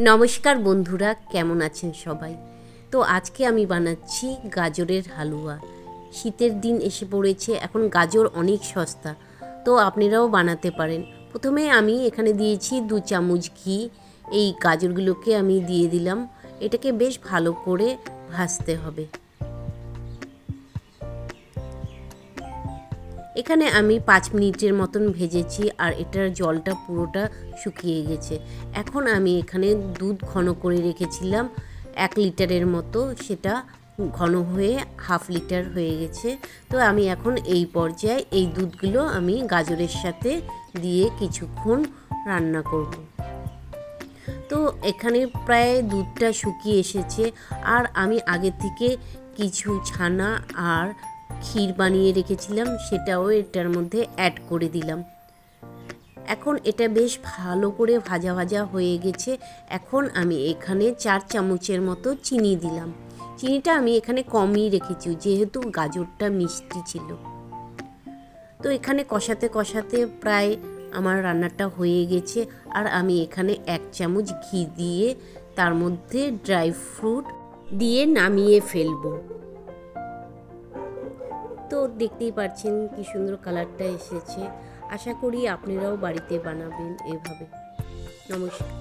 নমস্কার বন্ধুরা, কেমন আছেন সবাই? তো আজকে আমি বানাচ্ছি গাজরের হালুয়া। শীতের দিন এসে পড়েছে, এখন গাজর অনেক সস্তা, তো আপনারাও বানাতে পারেন। প্রথমে আমি এখানে দিয়েছি 2 চামচ ঘি। এই গাজরগুলোকে আমি দিয়ে দিলাম। এটাকে বেশ ভালো করে ভাজতে হবে। এখানে আমি 5 মিনিটের মতন ভেজেছি আর এটার জলটা পুরোটা শুকিয়ে গেছে। এখন আমি এখানে দুধ ঘন করে রেখেছিলাম 1 লিটারের মতো, সেটা ঘন হয়ে হাফ লিটার হয়ে গেছে। তো আমি এখন এই পর্যায়ে এই দুধগুলো আমি গাজরের সাথে দিয়ে কিছুক্ষণ রান্না করব। তো এখানে প্রায় দুধটা শুকিয়ে এসেছে আর আমি আগে থেকে কিছু ছানা আর ক্ষীর বানিয়ে রেখেছিলাম, সেটাও এটার মধ্যে অ্যাড করে দিলাম। এখন এটা বেশ ভালো করে ভাজা ভাজা হয়ে গেছে। এখন আমি এখানে 4 চামচের মতো চিনি দিলাম। চিনিটা আমি এখানে কমই রেখেছি যেহেতু গাজরটা মিষ্টি ছিল। তো এখানে কষাতে কষাতে প্রায় আমার রান্নাটা হয়ে গেছে আর আমি এখানে 1 চামচ ঘি দিয়ে তার মধ্যে ড্রাই ফ্রুট দিয়ে নামিয়ে ফেলবো। তো দেখতেই পাচ্ছেন কি সুন্দর কালারটা এসেছে। আশা করি আপনারাও বাড়িতে বানাবেন এভাবে। নমস্কার।